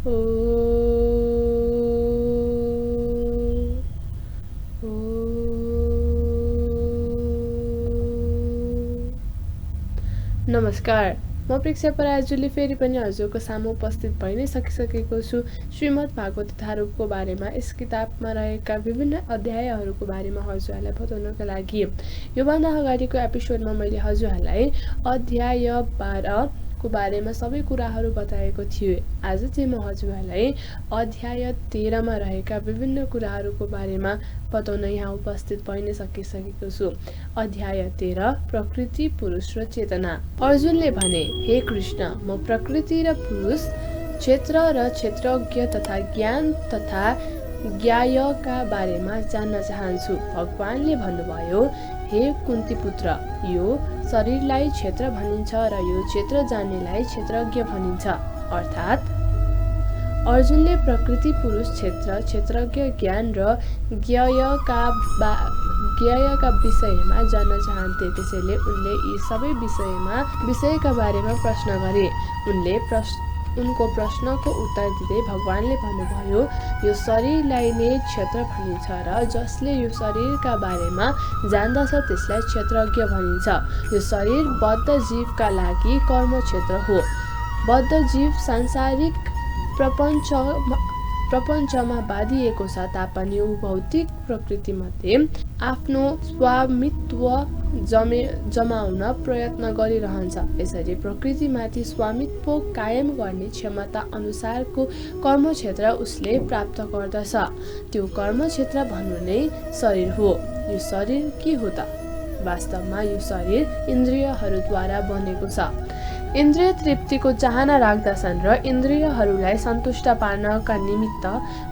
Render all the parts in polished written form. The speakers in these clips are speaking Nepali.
ओ नमस्कार, म प्रेक्षा पराजुले फेरि पनि हजुरको सामु उपस्थित भइ नै सकिसकेको छु। श्रीमद् भागवत कथाहरूको बारेमा यस किताबमा रहेका विभिन्न अध्यायहरूको बारेमा हजुरहरूलाई बताउनका लागि। योभन्दा अगाडिको एपिसोडमा मैले हजुरहरूलाई अध्याय 12 को बारेमा सबै कुराहरू बताएको थिएँ। आज चाहिँ म हजुरहरूलाई अध्याय 13 मा रहेका विभिन्न कुराहरूको बारेमा बताउन यहाँ उपस्थित भइ नै सकिसकेको छु। अध्याय 13 प्रकृति, पुरुष र चेतना। अर्जुनले भने, हे कृष्ण, म प्रकृति र पुरुष, क्षेत्र र क्षेत्रज्ञ तथा ज्ञान तथा ज्ञायका बारेमा जान्न चाहन्छु। भगवानले भन्नुभयो, हे कुन्ती पुत्र, यो शरीरलाई क्षेत्र भनिन्छ र यो क्षेत्र जान्नेलाई क्षेत्रज्ञ भनिन्छ। अर्थात् अर्जुनले प्रकृति, पुरुष, क्षेत्र, क्षेत्रज्ञ, ज्ञान र ज्ञायका विषयमा जान्न चाहन्थे। त्यसैले उनले यी सबै विषयका बारेमा प्रश्न गरे। उनको प्रश्नको उत्तर दिँदै भगवानले भन्नुभयो, यो शरीरलाई नै क्षेत्र भनिन्छ र जसले यो शरीरका बारेमा जान्दछ त्यसलाई क्षेत्रज्ञ भनिन्छ। यो शरीर बद्ध जीवका लागि कर्म क्षेत्र हो। बद्ध जीव सांसारिक प्रपञ्चमा बाँधिएको छ तापनि ऊ भौतिक प्रकृतिमध्ये आफ्नो स्वामित्व जमाउन प्रयत्न गरिरहन्छ। यसरी प्रकृतिमाथि स्वामित्व कायम गर्ने क्षमता अनुसारको कर्मक्षेत्र उसले प्राप्त गर्दछ। त्यो कर्मक्षेत्र भन्नु नै शरीर हो। यो शरीर के हो त? वास्तवमा यो शरीर इन्द्रियहरूद्वारा बनेको छ। इन्द्रिय तृप्तिको चाहना राख्दछन् र इन्द्रियहरूलाई सन्तुष्ट पार्नका निमित्त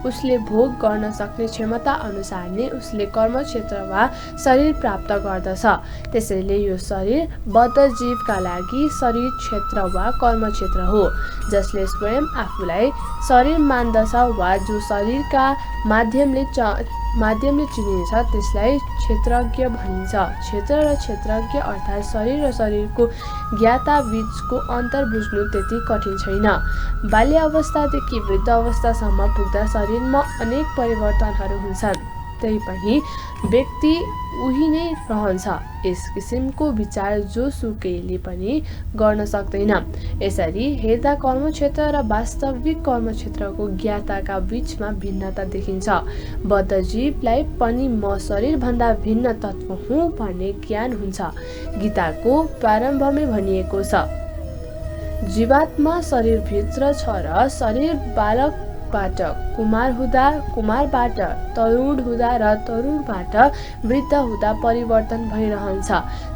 उसले भोग गर्न सक्ने क्षमता अनुसार नै उसले कर्मक्षेत्र वा शरीर प्राप्त गर्दछ। त्यसैले यो शरीर बद्ध जीवका लागि शरीर क्षेत्र वा कर्मक्षेत्र हो। जसले स्वयं आफूलाई शरीर मान्दछ वा जो शरीरका माध्यमले चिनिन्छ त्यसलाई क्षेत्रज्ञ भनिन्छ। क्षेत्र र क्षेत्रज्ञ अर्थात् शरीर र शरीरको ज्ञाता बीचको अन्तर बुझ्नु त्यति कठिन छैन। बाल्य अवस्थादेखि वृद्ध अवस्थासम्म पुग्दा शरीरमा अनेक परिवर्तनहरू हुन्छन्, तैपनि व्यक्ति उही नै रहन्छ। यस किसिमको विचार जोसुकैले पनि गर्न सक्दैन। यसरी हेर्दा कर्मक्षेत्र र वास्तविक कर्मक्षेत्रको ज्ञाताका बीचमा भिन्नता देखिन्छ। बद्ध जीवलाई पनि म शरीरभन्दा भिन्न तत्त्व हुँ भन्ने ज्ञान हुन्छ। गीताको प्रारम्भमै भनिएको छ, जीवात्मा शरीरभित्र छ र शरीर बालकबाट कुमार हुँदा, कुमारबाट तरुण हुँदा र तरुणबाट वृद्ध हुँदा परिवर्तन भइरहन्छ।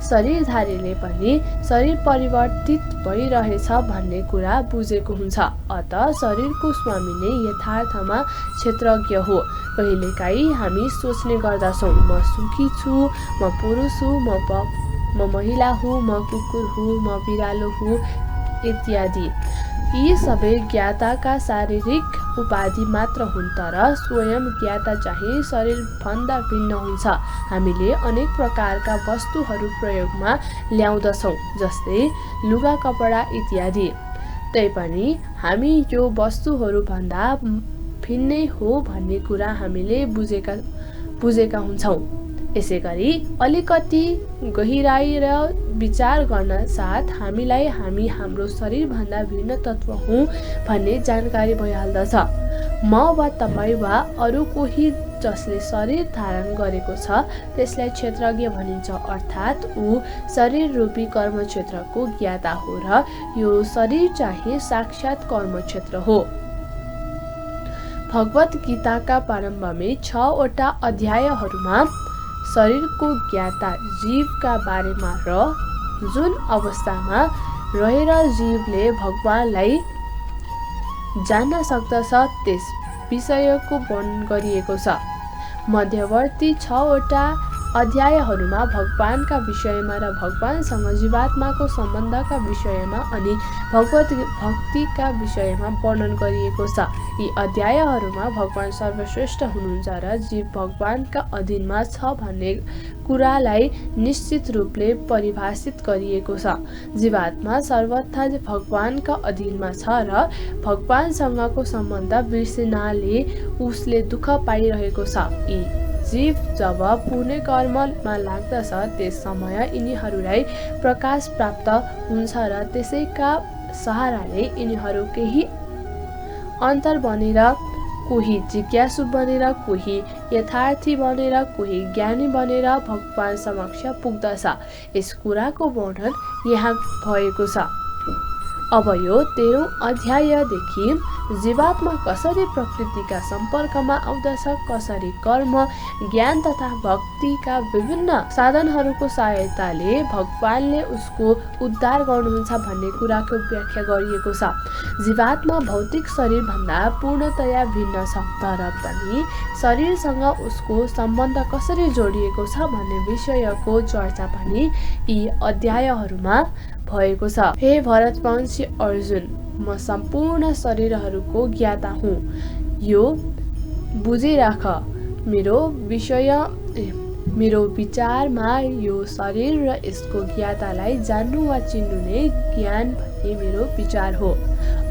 शरीरधारीले पनि शरीर परिवर्तित भइरहेछ भन्ने कुरा बुझेको हुन्छ। अत शरीरको स्वामी नै यथार्थमा क्षेत्रज्ञ हो। कहिलेकाहीँ हामी सोच्ने गर्दछौँ, म सुखी छु, म पुरुष हुँ, म महिला हुँ, म कुकुर हुँ, म बिरालो हुँ इत्यादि। यी सबै ज्ञाताका शारीरिक उपाधि मात्र हुन्, तर स्वयं ज्ञाता चाहिँ शरीरभन्दा भिन्न हुन्छ। हामीले अनेक प्रकारका वस्तुहरू प्रयोगमा ल्याउँदछौँ, जस्तै लुगा, कपडा इत्यादि। तैपनि हामी यो वस्तुहरूभन्दा भिन्नै हो भन्ने कुरा हामीले बुझेका हुन्छौँ। यसैगरी अलिकति गहिराई र विचार गर्न साथ हामीलाई हाम्रो शरीरभन्दा भिन्न तत्त्व हुँ भन्ने जानकारी भइहाल्दछ। म वा तपाईँ वा अरू कोही जसले शरीर धारण गरेको छ त्यसलाई क्षेत्रज्ञ भनिन्छ। अर्थात् ऊ शरीर रूपी कर्मक्षेत्रको ज्ञाता हो र यो शरीर चाहिँ साक्षात् कर्मक्षेत्र हो। भगवत गीताका प्रारम्भमै 6 वटा अध्यायहरूमा शरीरको ज्ञाता जीवका बारेमा र जुन अवस्थामा रहेर जीवले भगवानलाई जान्न सक्दछ त्यस विषयको वर्णन गरिएको छ। मध्यवर्ती 6 वटा अध्यायहरूमा भगवानका विषयमा र भगवानसँग जीवात्माको सम्बन्धका विषयमा अनि भक्तिका विषयमा वर्णन गरिएको छ। यी अध्यायहरूमा भगवान सर्वश्रेष्ठ हुनुहुन्छ र जीव भगवानका अधीनमा छ भन्ने कुरालाई निश्चित रूपले परिभाषित गरिएको छ। जीवात्मा सर्वथा भगवानका अधीनमा छ र भगवानसँगको सम्बन्ध बिर्सिनाले उसले दुःख पाइरहेको छ। यी जीव जब पुण्य कर्ममा लाग्दछ त्यस समय यिनीहरूलाई प्रकाश प्राप्त हुन्छ र त्यसैका सहाराले यिनीहरू केही अन्तर बनेर, कोही जिज्ञासु बनेर, कोही यथार्थी बनेर, कोही ज्ञानी बनेर भगवान समक्ष पुग्दछ। यस कुराको वर्णन यहाँ भएको छ। अब यो 13औं अध्यायदेखि जीवात्मा कसरी प्रकृतिका सम्पर्कमा आउँदछ, कसरी कर्म, ज्ञान तथा भक्तिका विभिन्न साधनहरूको सहायताले भगवानले उसको उद्धार गर्नुहुन्छ भन्ने कुराको व्याख्या गरिएको छ। जीवात्मा भौतिक शरीरभन्दा पूर्णतया भिन्न छ, तर पनि शरीरसँग उसको सम्बन्ध कसरी जोडिएको छ भन्ने विषयको चर्चा पनि यी अध्यायहरूमा भएको छ। हे भरतवंशी अर्जुन, म सम्पूर्ण शरीरहरूको ज्ञाता हुँ। यो बुझिराख। मेरो विचारमा यो शरीर र यसको ज्ञातालाई जान्नु वा चिन्नु नै ज्ञान भन्ने मेरो विचार हो।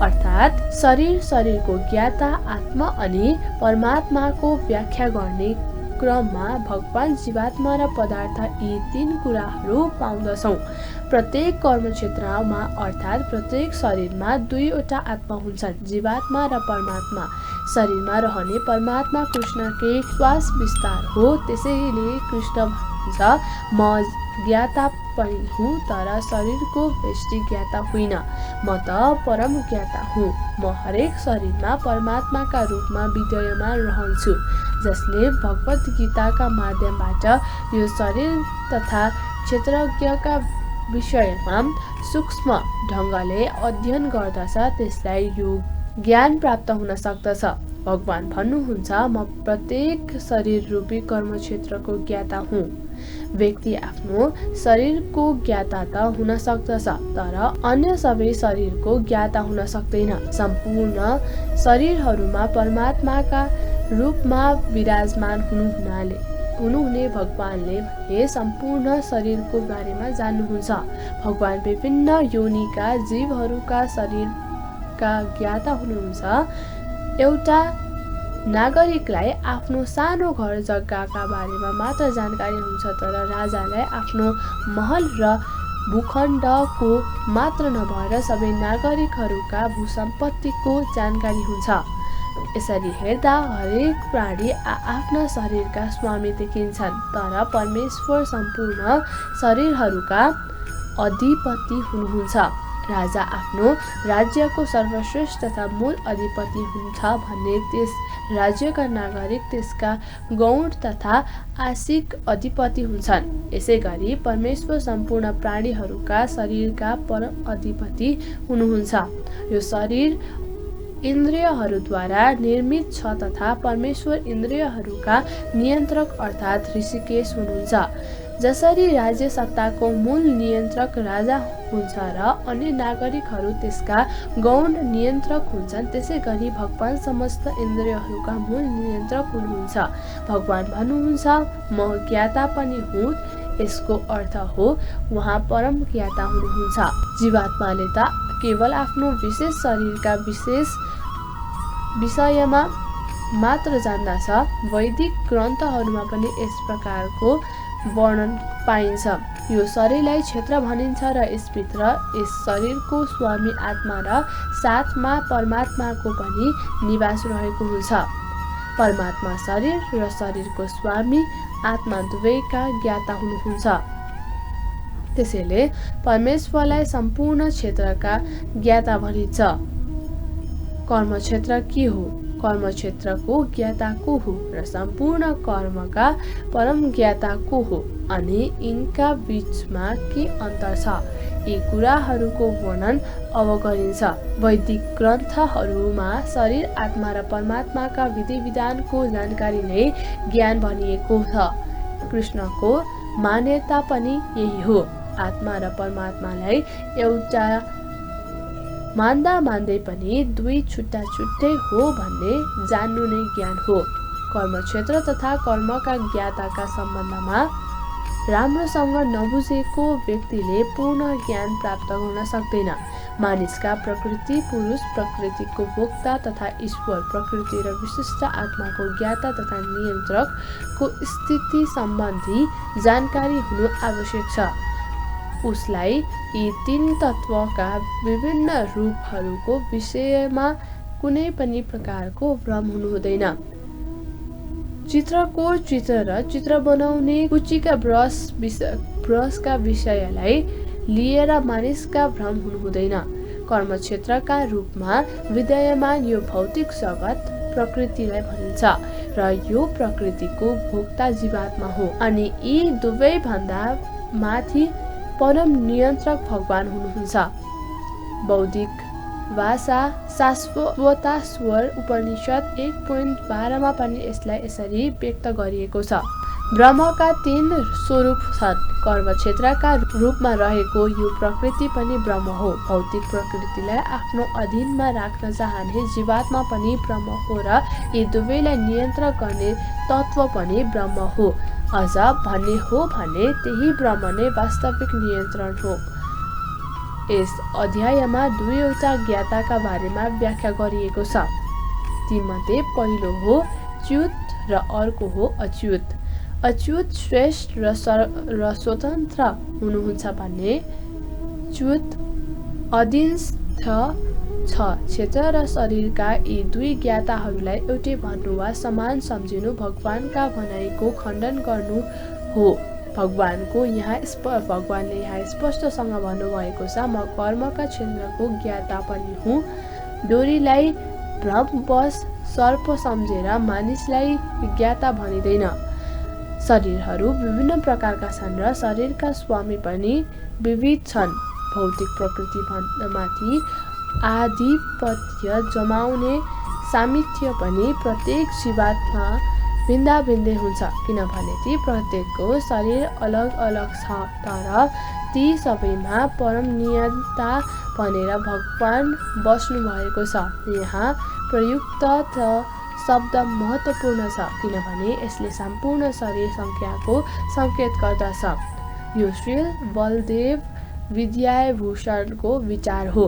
अर्थात् शरीरको ज्ञाता, आत्मा अनि परमात्माको व्याख्या गर्ने क्रममा भगवान, जीवात्मा र पदार्थ यी 3 कुराहरू पाउँदछौँ। प्रत्येक कर्मक्षेत्रमा अर्थात् प्रत्येक शरीरमा 2वटा आत्मा हुन्छन्, जीवात्मा र परमात्मा। शरीरमा रहने परमात्मा कृष्णकै श्वास विस्तार हो, त्यसैले कृष्ण भन्छ, म ज्ञाता पनि हुँ तर शरीरको व्यष्टि ज्ञाता होइन, म त परम ज्ञाता हुँ। म हरेक शरीरमा परमात्माका रूपमा विद्यमान रहन्छु, जसले भगवत गीताका माध्यमबाट यो शरीर तथा क्षेत्रज्ञका विषयमा सूक्ष्म ढङ्गले अध्ययन गर्दछ, त्यसलाई यो ज्ञान प्राप्त हुन सक्दछ। भगवान भन्नुहुन्छ, म प्रत्येक शरीर रूपी कर्मक्षेत्रको ज्ञाता हुँ। व्यक्ति आफ्नो शरीरको ज्ञाता त हुन सक्दछ, तर अन्य सबै शरीरको ज्ञाता हुन सक्दैन। सम्पूर्ण शरीरहरूमा परमात्माका रूपमा विराजमान हुनुहुने भगवानले भने सम्पूर्ण शरीरको बारेमा जान्नुहुन्छ। भगवान विभिन्न योनिका जीवहरूका शरीरका ज्ञाता हुनुहुन्छ। एउटा नागरिकलाई आफ्नो सानो घर जग्गाका बारेमा मात्र जानकारी हुन्छ, तर राजालाई आफ्नो महल र भूखण्डको मात्र नभएर सबै नागरिकहरूका भूसम्पत्तिको जानकारी हुन्छ। यसरी हेर्दा हरेक प्राणी आफ्ना शरीरका स्वामी देखिन्छन्, तर परमेश्वर सम्पूर्ण शरीरहरूका अधिपति हुनुहुन्छ। राजा आफ्नो राज्यको सर्वश्रेष्ठ तथा मूल अधिपति हुन्छ भने त्यस राज्यका नागरिक त्यसका गौण तथा आंशिक अधिपति हुन्छन्। यसैगरी परमेश्वर सम्पूर्ण प्राणीहरूका शरीरका परम अधिपति हुनुहुन्छ। यो शरीर इन्द्रियहरूद्वारा निर्मित छ तथा परमेश्वर इन्द्रियहरूका नियन्त्रक अर्थात् ऋषिकेश हुनुहुन्छ। जसरी राज्य सत्ताको मूल नियन्त्रक राजा हुन्छ र अन्य नागरिकहरू त्यसका गौण नियन्त्रक हुन्छन्, त्यसैगरी भगवान समस्त इन्द्रियहरूका मूल नियन्त्रक हुनुहुन्छ। भगवान भन्नुहुन्छ, म ज्ञाता पनि हुँ। यसको अर्थ हो उहाँ परम ज्ञाता हुनुहुन्छ। जीवात्माले त केवल आफ्नो विशेष शरीरका विशेष विषयमा मात्र जान्दछ। वैदिक ग्रन्थहरूमा पनि यस प्रकारको वर्णन पाइन्छ। यो शरीरलाई क्षेत्र भनिन्छ र यसभित्र यस शरीरको स्वामी आत्मा र साथमा परमात्माको पनि निवास रहेको हुन्छ। परमात्मा शरीर र शरीरको स्वामी आत्मा दुवैका ज्ञाता हुनुहुन्छ। त्यसैले परमेश्वरलाई सम्पूर्ण क्षेत्रका ज्ञाता भनिन्छ। कर्मक्षेत्र के हो? कर्मक्षेत्रको ज्ञाता को हो र सम्पूर्ण कर्मका परम ज्ञाता को हो अनि यिनका बीचमा के अन्तर छ? यी कुराहरूको वर्णन अब गरिन्छ। वैदिक ग्रन्थहरूमा शरीर, आत्मा र परमात्माका विधि विधानको जानकारी नै ज्ञान भनिएको छ। कृष्णको मान्यता पनि यही हो। आत्मा र परमात्मालाई एउटा मान्दा मान्दै पनि दुई छुट्टा छुट्टै हो भन्ने जान्नु नै ज्ञान हो। कर्मक्षेत्र तथा कर्मका ज्ञाताका सम्बन्धमा राम्रोसँग नबुझेको व्यक्तिले पूर्ण ज्ञान प्राप्त गर्न सक्दैन। मानिसका प्रकृति, पुरुष प्रकृतिको भोक्ता तथा ईश्वर प्रकृति र विशिष्ट आत्माको ज्ञाता तथा नियन्त्रकको स्थिति सम्बन्धी जानकारी हुनु आवश्यक छ। उसलाई यी तीन तत्त्वका विभिन्न रूपहरूको विषयमा कुनै पनि प्रकारको भ्रम हुनु हुँदैन। चित्रको चित्र र चित्र बनाउने कुचीका ब्रसका विषयलाई लिएर मानिसका भ्रम हुनु हुँदैन। कर्मक्षेत्रका रूपमा विद्यमान यो भौतिक जगत प्रकृतिलाई भनिन्छ र यो प्रकृतिको भोक्ता जीवात्मा हो। अनि यी दुवै भन्दा माथि परम नियन्त्रक भगवान हुनुहुन्छ। बौद्धिक भाषा शाश्वता स्वर उपनिषद 1.12 पनि यसलाई यसरी व्यक्त गरिएको छ। ब्रह्मका 3 स्वरूप छन्। कर्मक्षेत्रका रूपमा रहेको यो प्रकृति पनि ब्रह्म हो। भौतिक प्रकृतिलाई आफ्नो अधीनमा राख्न चाहने जीवात्मा पनि ब्रह्म हो र यी दुवैलाई नियन्त्रण गर्ने तत्त्व पनि ब्रह्म हो। अझ भन्ने हो भने त्यही ब्रह्म नै वास्तविक नियन्त्रण हो। यस अध्यायमा दुईवटा ज्ञाताका बारेमा व्याख्या गरिएको छ। तीमध्ये पहिलो हो च्युत र अर्को हो अच्युत। अच्युत श्रेष्ठ र स्वतन्त्र हुनुहुन्छ भने च्युत अधीनस्थ छ। क्षेत्र र शरीरका यी दुई ज्ञाताहरूलाई एउटै भन्नु वा समान सम्झिनु भगवानका भनाइको खण्डन गर्नु हो। भगवानले यहाँ स्पष्टसँग भन्नुभएको छ, म कर्मका क्षेत्रको ज्ञाता पनि हुँ। डोरीलाई भ्रमवश सर्प सम्झेर मानिसलाई ज्ञाता भनिँदैन। शरीरहरू विभिन्न प्रकारका छन् र शरीरका स्वामी पनि विविध छन्। भौतिक प्रकृतिमाथि आधिपत्य जमाउने सामिथ्य पनि प्रत्येक जीवात्मा भिन्दा भिन्दै हुन्छ, किनभने ती प्रत्येकको शरीर अलग अलग छ। तर ती सबैमा परम नियन्ता भनेर भगवान बस्नु भएको छ। यहाँ प्रयुक्त शब्द महत्त्वपूर्ण छ, किनभने यसले सम्पूर्ण शरीर संख्याको सङ्केत गर्दछ। यो श्री बलदेव विद्याभूषणको विचार हो।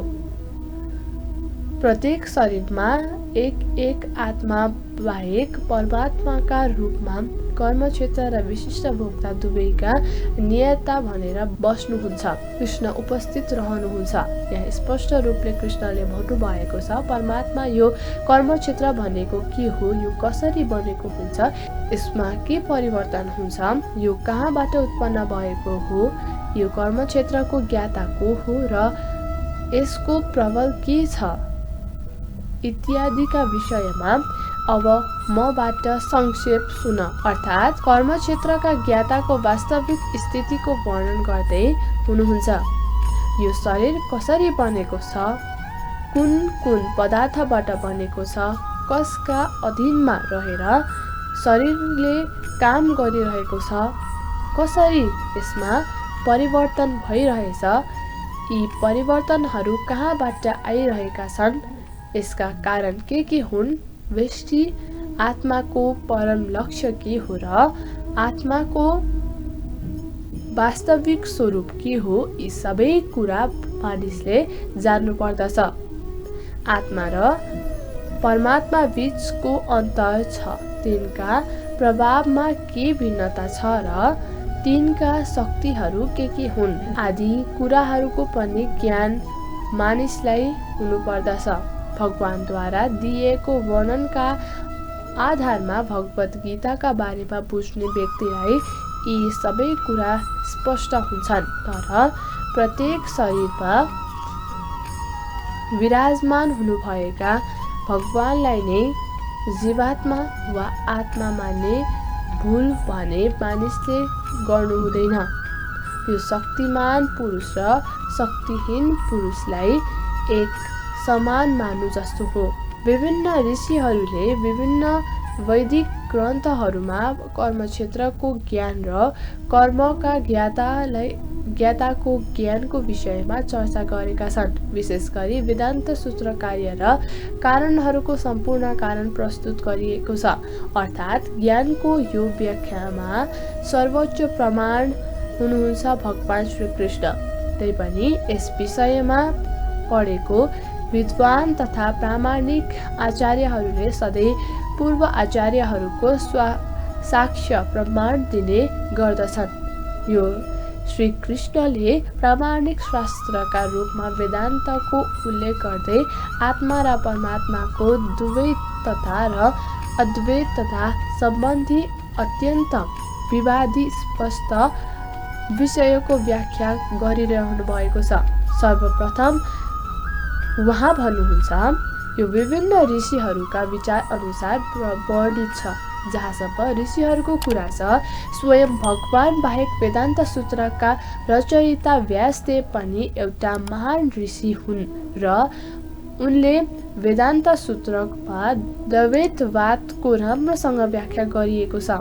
प्रत्येक शरीरमा एक आत्मा बाहेक परमात्माका रूपमा कर्मक्षेत्र र विशिष्ट भोक्ता दुवैका नियता भनेर बस्नुहुन्छ। कृष्ण उपस्थित रहनुहुन्छ। यहाँ स्पष्ट रूपले कृष्णले भन्नुभएको छ, परमात्मा यो कर्मक्षेत्र भनेको के हो, यो कसरी बनेको हुन्छ, यसमा के परिवर्तन हुन्छ, यो कहाँबाट उत्पन्न भएको हो, यो कर्मक्षेत्रको ज्ञाता को हो र यसको प्रबल के छ इत्यादिका विषयमा अब मबाट संक्षेप सुन। अर्थात् कर्मक्षेत्रका ज्ञाताको वास्तविक स्थितिको वर्णन गर्दै हुनुहुन्छ। यो शरीर कसरी बनेको छ, कुन कुन पदार्थबाट बनेको छ, कसका अधीनमा रहेर शरीरले काम गरिरहेको छ, कसरी यसमा परिवर्तन भइरहेछ, यी परिवर्तनहरू कहाँबाट आइरहेका छन्, यसका कारण के हुन्, व्यष्टि आत्माको परम लक्ष्य के हो र आत्माको वास्तविक स्वरूप के हो, यी सबै कुरा मानिसले जान्नु पर्दछ। आत्मा र परमात्मा बीचको अन्तर छ, तिनका प्रभावमा के भिन्नता छ र तिनका शक्तिहरू के हुन् आदि कुराहरूको पनि ज्ञान मानिसलाई हुनुपर्दछ। भगवानद्वारा दिएको वर्णनका आधारमा भगवत गीताका बारेमा बुझ्ने व्यक्तिलाई यी सबै कुरा स्पष्ट हुन्छन्। तर प्रत्येक शरीरमा विराजमान हुनुभएका भगवानलाई नै जीवात्मा वा आत्मा मान्ने भूल भने मानिसले गर्नु हुँदैन। यो शक्तिमान पुरुष र शक्तिहीन पुरुषलाई एक समान मान्नु जस्तो हो। विभिन्न ऋषिहरूले विभिन्न वैदिक ग्रन्थहरूमा कर्मक्षेत्रको ज्ञान र कर्मका ज्ञाताको ज्ञानको विषयमा चर्चा गरेका छन्। विशेष गरी वेदान्त सूत्रकार्य र कारणहरूको सम्पूर्ण कारण प्रस्तुत गरिएको छ। अर्थात् ज्ञानको यो व्याख्यामा सर्वोच्च प्रमाण हुनुहुन्छ भगवान श्रीकृष्ण। तैपनि यस विषयमा पढेको विद्वान तथा प्रामाणिक आचार्यहरूले सधैँ पूर्व आचार्यहरूको साक्ष्य प्रमाण दिने गर्दछन्। यो श्रीकृष्णले प्रामाणिक शास्त्रका रूपमा वेदान्तको उल्लेख गर्दै आत्मा र परमात्माको द्वैतता र अद्वैतता सम्बन्धी अत्यन्त विवादास्पद विषयको व्याख्या गरिरहनु भएको छ। सर्वप्रथम उहाँ भन्नुहुन्छ, यो विभिन्न ऋषिहरूका विचार अनुसार वर्णित छ। जहाँसम्म ऋषिहरूको कुरा छ, स्वयं भगवान बाहेक वेदान्त सूत्रका रचयिता व्यासदेव पनि एउटा महान ऋषि हुन् र उनले वेदान्त सूत्रमा द्वैतवादको राम्रोसँग व्याख्या गरिएको छ।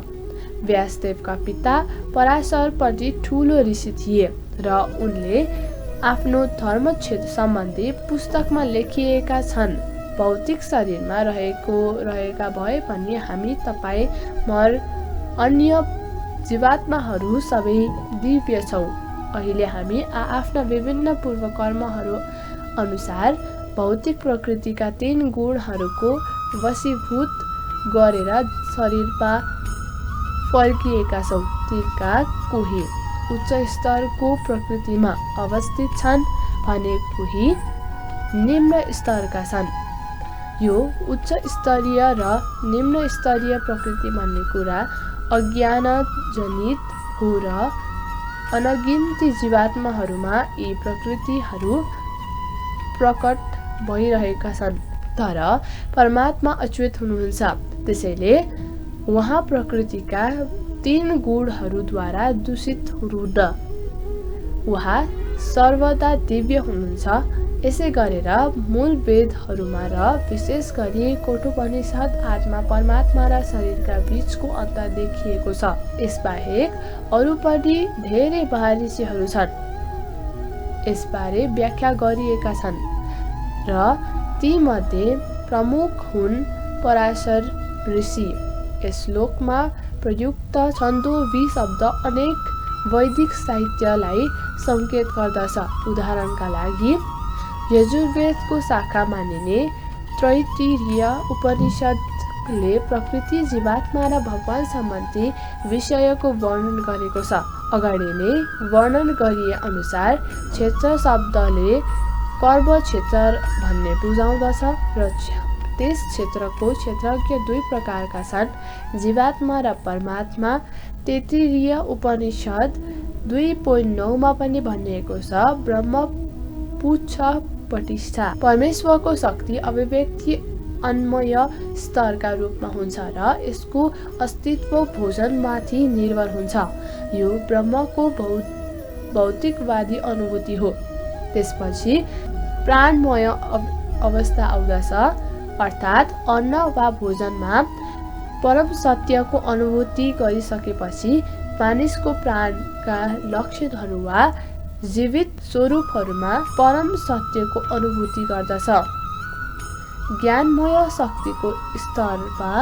व्यासदेवका पिता पराशर पनि ठुलो ऋषि थिए र उनले आफ्नो धर्मक्षेत्र सम्बन्धी पुस्तकमा लेखिएका छन्। भौतिक शरीरमा रहेका भए पनि हामी तपाईँ मर अन्य जीवात्माहरू सबै दिव्य छौँ। अहिले हामी आफ्ना विभिन्न पूर्व कर्महरू अनुसार भौतिक प्रकृतिका 3 गुणहरूको वशीभूत गरेर शरीरमा फर्किएका छौँ। तिनका कोही उच्च स्तरको प्रकृतिमा अवस्थित छन् भने कोही निम्न स्तरका छन्। यो उच्च स्तरीय र निम्न स्तरीय प्रकृति भन्ने कुरा अज्ञानजनित हो र अनगिन्ती जीवात्माहरूमा यी प्रकृतिहरू प्रकट भइरहेका छन्। तर परमात्मा अच्युत हुनुहुन्छ, त्यसैले उहाँ प्रकृतिका 3 गुणहरूद्वारा दूषित हुनुहुन्न। उहाँ सर्वदा दिव्य हुनुहुन्छ। यसै गरेर मूल वेदहरूमा र विशेष गरी कठोपनिषद आत्मा परमात्मा र शरीरका बीचको अन्तर देखिएको छ। यसबाहेक अरू पनि धेरै महर्षिहरू छन्, यसबारे व्याख्या गरिएका छन् र तीमध्ये प्रमुख हुन् पराशर ऋषि। यस श्लोकमा प्रयुक्त छन्दोवी शब्द अनेक वैदिक साहित्यलाई सङ्केत गर्दछ। उदाहरणका लागि यजुर्वेदको शाखा मानिने तैत्तिरीय उपनिषदले प्रकृति, जीवात्मा र भगवान सम्बन्धी विषयको वर्णन गरेको छ। अगाडि नै वर्णन गरिए अनुसार क्षेत्र शब्दले कर्म क्षेत्र भन्ने बुझाउँदछ र त्यस क्षेत्रको क्षेत्रज्ञ 2 प्रकारका छन्, जीवात्मा र परमात्मा। तैत्तिरीय उपनिषद 2.9 मा पनि भनिएको छ, ब्रह्म पुच्छ प्रतिष्ठा। परमेश्वरको शक्ति अभिव्यक्ति अन्मय स्तरका रूपमा हुन्छ र यसको अस्तित्व भोजनमाथि निर्भर हुन्छ। यो ब्रह्मको भौतिकवादी अनुभूति हो। त्यसपछि प्राणमय अवस्था आउँदछ, अर्थात् अन्न वा भोजनमा परम सत्यको अनुभूति गरिसकेपछि मानिसको प्राणका लक्षणहरू वा जीवित स्वरूपहरूमा परम सत्यको अनुभूति गर्दछ। ज्ञानमय शक्तिको स्तरमा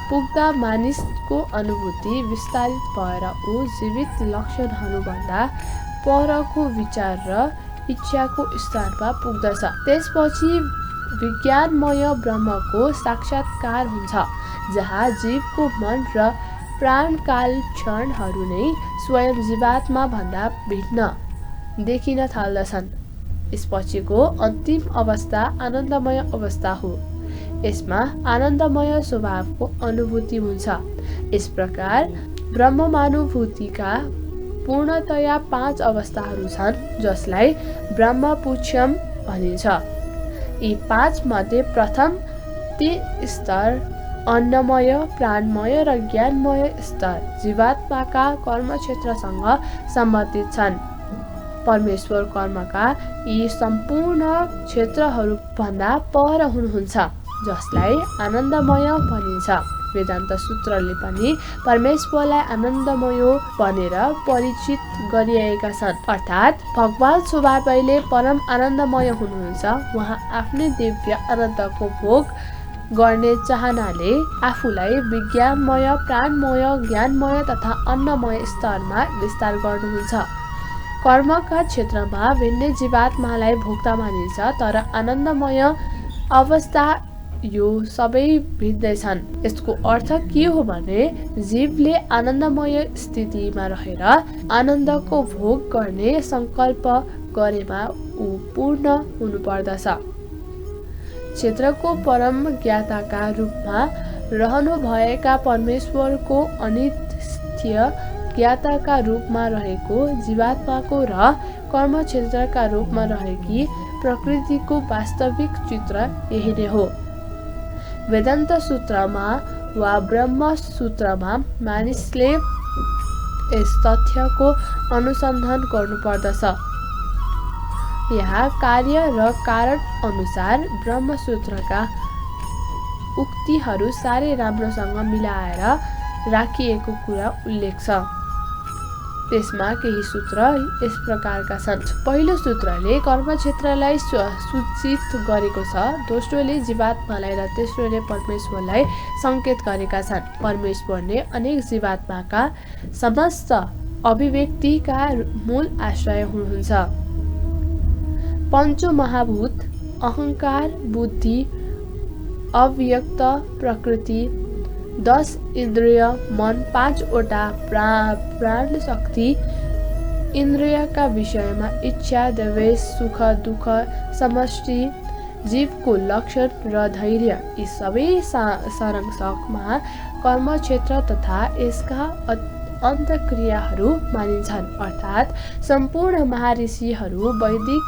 पुग्दा मानिसको अनुभूति विस्तारित भएर ऊ जीवित लक्षणहरूभन्दा परको विचार र इच्छाको स्तरमा पुग्दछ। त्यसपछि विज्ञानमय ब्रह्मको साक्षात्कार हुन्छ, जहाँ जीवको मन र प्राणकाल क्षणहरू नै स्वयं जीवात्मा भन्दा भिन्न देखिन थाल्दछन्। यसपछिको अन्तिम अवस्था आनन्दमय अवस्था हो। यसमा आनन्दमय स्वभावको अनुभूति हुन्छ। यस प्रकार ब्रह्मानुभूतिका पूर्णतया 5 अवस्थाहरू छन्, जसलाई ब्रह्मपुच्छम भनिन्छ। यी 5 मध्ये प्रथम 3 स्तर अन्नमय, प्राणमय र ज्ञानमय स्तर जीवात्माका कर्मक्षेत्रसँग सम्बन्धित छन्। परमेश्वर कर्मका यी सम्पूर्ण क्षेत्रहरू भन्दा पर हुनुहुन्छ, जसलाई आनन्दमय भनिन्छ। वेदान्त सूत्रले पनि परमेश्वरलाई आनन्दमय भनेर परिचित गरिएका छन्। अर्थात् भगवान स्वभावैले परम आनन्दमय हुनुहुन्छ। उहाँ आफ्नै दिव्य आनन्दको भोग गर्ने चाहनाले आफूलाई विज्ञानमय, प्राणमय, ज्ञानमय तथा अन्नमय स्तरमा विस्तार गर्नुहुन्छ। कर्मका क्षेत्रमा भिन्नै जीवात्मालाई भोक्ता मानिन्छ, तर आनन्दमय अवस्था यो सबै भिन्दै छन्। यसको अर्थ के हो भने जीवले आनन्दमय स्थितिमा रहेर आनन्दको भोग गर्ने सङ्कल्प गरेमा ऊ पूर्ण हुनुपर्दछ। क्षेत्रको परम ज्ञाताका रूपमा रहनुभएका परमेश्वरको अनित्य ज्ञाताका रूपमा रहेको जीवात्माको र कर्म क्षेत्रका रूपमा रहेकी प्रकृतिको वास्तविक चित्र यही नै हो। वेदान्त सूत्रमा वा ब्रह्म सूत्रमा मानिसले यस तथ्यको अनुसन्धान गर्नुपर्दछ। यहाँ कार्य र कारण अनुसार ब्रह्मसूत्रका उक्तिहरू साह्रै राम्रोसँग मिलाएर राखिएको कुरा उल्लेख छ। त्यसमा केही सूत्र यस प्रकारका छन्। पहिलो सूत्रले कर्मक्षेत्रलाई सूचित गरेको छ, दोस्रोले जीवात्मालाई र तेस्रोले परमेश्वरलाई सङ्केत गरेका छन्। परमेश्वरले अनेक जीवात्माका समस्त अभिव्यक्तिका मूल आश्रय हुनुहुन्छ। पञ्चमहाभूत अहङ्कार, बुद्धि, अव्यक्त प्रकृति, 10 इन्द्रिय, मन, 5 वटा प्राण शक्ति, इन्द्रियका विषयमा इच्छा, द्वेष, सुख दुःख, समष्टि, जीवको लक्षण र धैर्य, यी सबै सारांशमा कर्मक्षेत्र तथा यसका अन्तक्रियाहरू मानिन्छन्। अर्थात् सम्पूर्ण महाऋषिहरू, वैदिक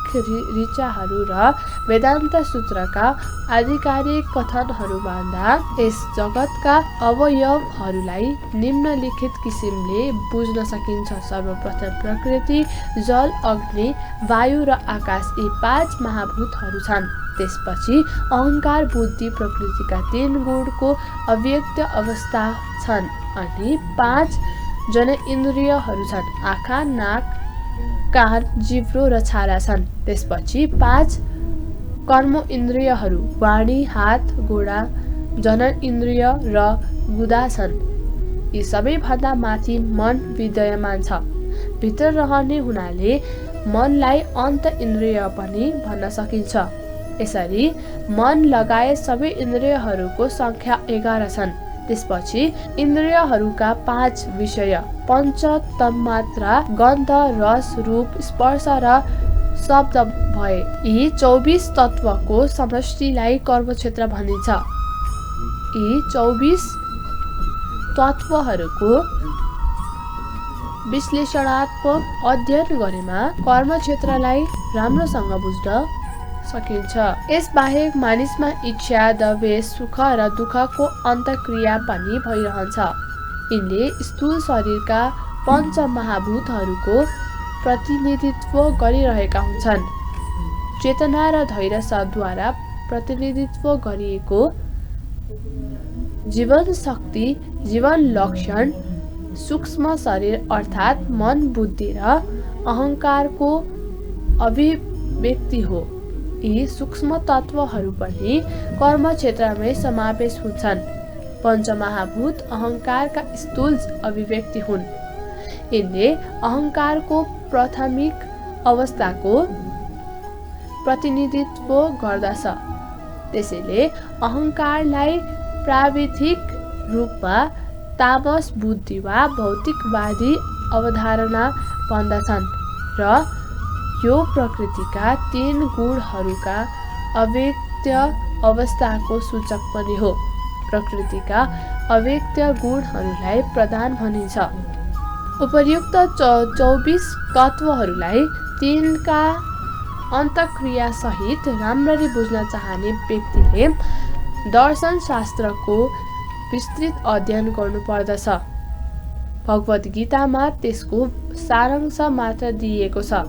ऋचाहरू र वेदान्त सूत्रका आधिकारिक कथनहरूभन्दा यस जगतका अवयवहरूलाई निम्नलिखित किसिमले बुझ्न सकिन्छ। सर्वप्रथम प्रकृति, जल, अग्नि, वायु र आकाश यी 5 महाभूतहरू छन्। त्यसपछि अहङ्कार, बुद्धि, प्रकृतिका 3 गुणको अव्यक्त अवस्था छन् अनि 5 जनइन्द्रियहरू छन्। आँखा, नाक, कान, जिब्रो र छाला छन्। त्यसपछि 5 कर्म इन्द्रियहरू वाणी, हात, गोडा, जननेन्द्रिय र गुदा छन्। यी सबैभन्दा माथि मन विद्यमान छ। भित्र रहने हुनाले मनलाई अन्त इन्द्रिय पनि भन्न सकिन्छ। यसरी मन लगायत सबै इन्द्रियहरूको सङ्ख्या 11 छन्। त्यसपछि इन्द्रियहरूका 5 विषय पञ्च तन्मात्रा, गन्ध, रस, रूप, स्पर्श र शब्द भए। यी 24 तत्त्वको समष्टिलाई कर्मक्षेत्र भनिन्छ। यी 24 तत्त्वहरूको विश्लेषणात्मक अध्ययन गरेमा कर्मक्षेत्रलाई राम्रोसँग बुझ्न सकिन्छ। यसबाहेक मानिसमा इच्छा, द्वेष, सुख र दुःखको अन्तक्रिया पनि भइरहन्छ। यिनले स्थूल शरीरका पञ्चमहाभूतहरूको प्रतिनिधित्व गरिरहेका हुन्छन्। चेतना र धैर्य शब्दद्वारा प्रतिनिधित्व गरिएको जीवन शक्ति, जीवन लक्षण, सूक्ष्म शरीर अर्थात् मन, बुद्धि र अहङ्कारको अभिव्यक्ति हो। यी सूक्ष्म तत्त्वहरू पनि कर्मक्षेत्रमै समावेश हुन्छन्। पञ्चमहाभूत अहङ्कारका स्थूल अभिव्यक्ति हुन्। यिनले अहङ्कारको प्राथमिक अवस्थाको प्रतिनिधित्व गर्दछ। त्यसैले अहङ्कारलाई प्राविधिक रूपमा तामस बुद्धि वा भौतिकवादी अवधारणा भन्दछन् र यो प्रकृतिका 3 गुणहरूका अव्यक्त अवस्थाको सूचक पनि हो। प्रकृतिका अव्यक्त गुणहरूलाई प्रधान भनिन्छ। उपर्युक्त 24 तत्त्वहरूलाई 3का अन्तक्रिया सहित राम्ररी बुझ्न चाहने व्यक्तिले दर्शन शास्त्रको विस्तृत अध्ययन गर्नुपर्दछ। भगवद् गीतामा त्यसको सारांश मात्र दिएको छ।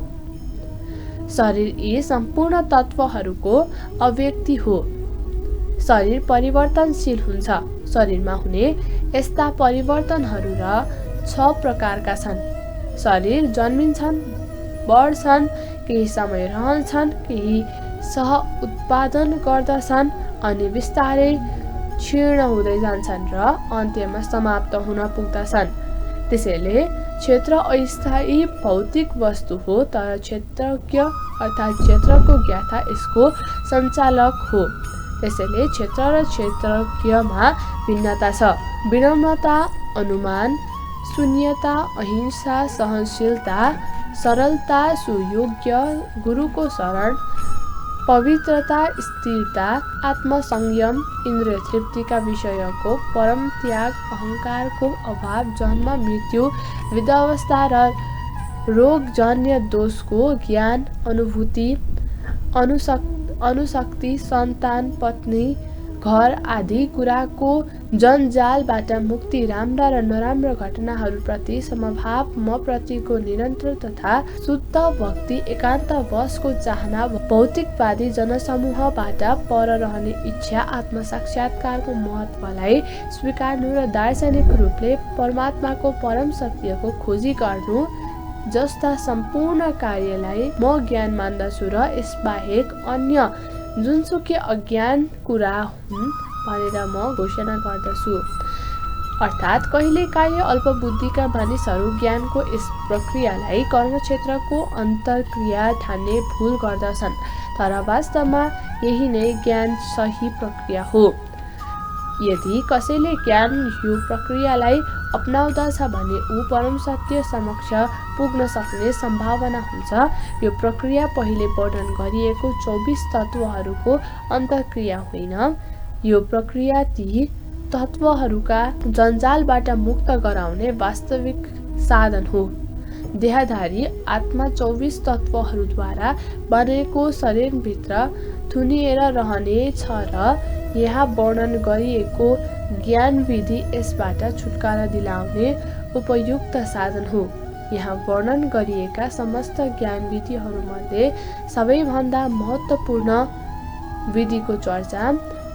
शरीर यी सम्पूर्ण तत्त्वहरूको अव्यक्ति हो। शरीर परिवर्तनशील हुन्छ। शरीरमा हुने यस्ता परिवर्तनहरू 6 प्रकारका छन्। शरीर जन्मिन्छन्, बढ्छन्, केही समय रहन्छन्, केही सह उत्पादन गर्दछन् अनि बिस्तारै क्षीण हुँदै जान्छन् र अन्त्यमा समाप्त हुन पुग्दछन्। त्यसैले क्षेत्र अस्थायी भौतिक वस्तु हो, तर क्षेत्रज्ञ अर्थात् क्षेत्रको ज्ञाता यसको सञ्चालक हो। त्यसैले क्षेत्र र क्षेत्रज्ञमा भिन्नता छ। विनम्रता, अनुमान, शून्यता, अहिंसा, सहनशीलता, सरलता, सुयोग्य, गुरुको शरण, पवित्रता, स्थिरता, आत्मसंयम, इन्द्रिय तृप्तिका विषयको परम त्याग, अहंकारको अभाव, जन्म मृत्यु, वृद्धावस्था र रोगजन्य दोषको ज्ञान, अनुभूति, अनुशक्ति, सन्तान, पत्नी, घर आदि कुराको जन्जालबाट मुक्ति, राम्रा र नराम्रा घटनाहरूप्रति समभाव, म प्रतिको निरन्तर तथा शुद्ध भक्ति, एकान्त वशको चाहना, भौतिकवादी जनसमूहबाट पर रहने इच्छा, आत्मसाक्षात्कारको महत्त्वलाई स्वीकार्नु र दार्शनिक रूपले परमात्माको परम सत्यको खोजी गर्नु जस्ता सम्पूर्ण कार्यलाई म ज्ञान मान्दछु र यसबाहेक अन्य जुनसुकै अज्ञान कुरा हुन् भनेर म घोषणा गर्दछु। अर्थात् कहिलेकाहीँ अल्पबुद्धिका मानिसहरू ज्ञानको यस प्रक्रियालाई कर्मक्षेत्रको अन्तर्क्रिया ठान्ने भुल गर्दछन्, तर वास्तवमा यही नै ज्ञान सही प्रक्रिया हो। यदि कसैले ज्ञान यो प्रक्रियालाई अपनाउँदछ भने ऊ परम सत्य समक्ष पुग्न सक्ने सम्भावना हुन्छ। यो प्रक्रिया पहिले वर्णन गरिएको 24 तत्त्वहरूको अन्तर्क्रिया होइन। यो प्रक्रिया ती तत्त्वहरूका जन्जालबाट मुक्त गराउने वास्तविक साधन हो। देहधारी आत्मा 24 तत्त्वहरूद्वारा बनेको शरीरभित्र थुनिएर रहने छ र यहाँ वर्णन गरिएको ज्ञान विधि यसबाट छुटकारा दिलाउने उपयुक्त साधन हो। यहाँ वर्णन गरिएका समस्त ज्ञान विधिहरूमध्ये सबैभन्दा महत्त्वपूर्ण विधिको चर्चा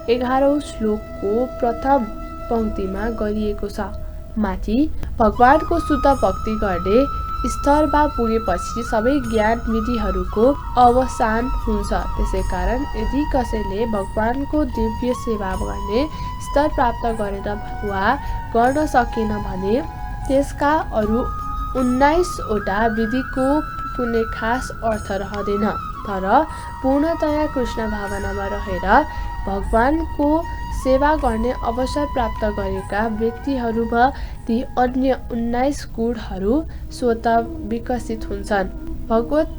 11औं श्लोकको प्रथम पंक्तिमा गरिएको छ। माथि भगवानको शुद्ध भक्ति गर्ने स्तरमा पुगेपछि सबै ज्ञान विधिहरूको अवसान हुन्छ। त्यसैकारण यदि कसैले भगवानको दिव्य सेवा गर्ने स्तर प्राप्त गरेन वा गर्न सकेन भने त्यसका अरू 19 वटा विधिको कुनै खास अर्थ रहँदैन। तर पूर्णतया कृष्ण भावनामा रहेर भगवानको सेवा गर्ने अवसर प्राप्त गरेका व्यक्तिहरूमा ती अन्य 19 गुणहरू स्वतः विकसित हुन्छन्।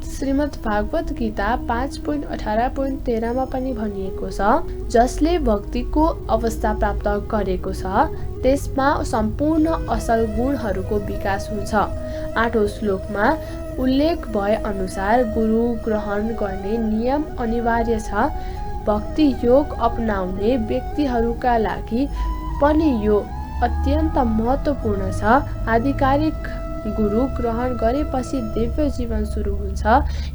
श्रीमद् भागवत गीता 5.18.13 मा पनि भनिएको छ, जसले भक्तिको अवस्था प्राप्त गरेको छ त्यसमा सम्पूर्ण असल गुणहरूको विकास हुन्छ। 8औं श्लोकमा उल्लेख भए अनुसार गुरु ग्रहण गर्ने नियम अनिवार्य छ। भक्ति योग अपनाउने व्यक्तिहरूका लागि पनि यो अत्यन्त महत्त्वपूर्ण छ। आधिकारिक गुरु ग्रहण गरेपछि दिव्य जीवन सुरु हुन्छ।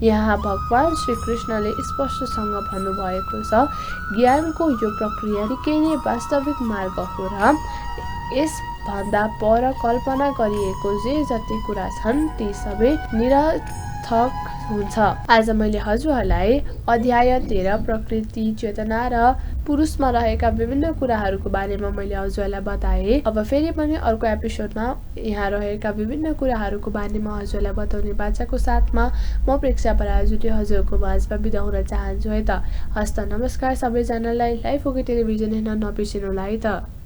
यहाँ भगवान श्री कृष्णले स्पष्टसँग भन्नुभएको छ, ज्ञानको यो प्रक्रिया निकै नै वास्तविक मार्ग हो र यसभन्दा पर कल्पना गरिएको जे जति कुरा छन् ती सबै निरर्थक हुन्छ। आज मैले हजुरहरूलाई अध्याय 13 प्रकृति, चेतना र पुरुषमा रहेका विभिन्न कुराहरूको बारेमा मैले हजुरहरूलाई बताएँ। अब फेरि पनि अर्को एपिसोडमा यहाँ रहेका विभिन्न कुराहरूको बारेमा हजुरहरूलाई बताउने बाचाको साथमा म प्रेक्षा पराजुले हजुरको माझमा बिदा हुन चाहन्छु है त। हस्त नमस्कार सबैजनालाई। लाइफ ओके टेलिभिजन हेर्न नबिर्सिनु होला है त।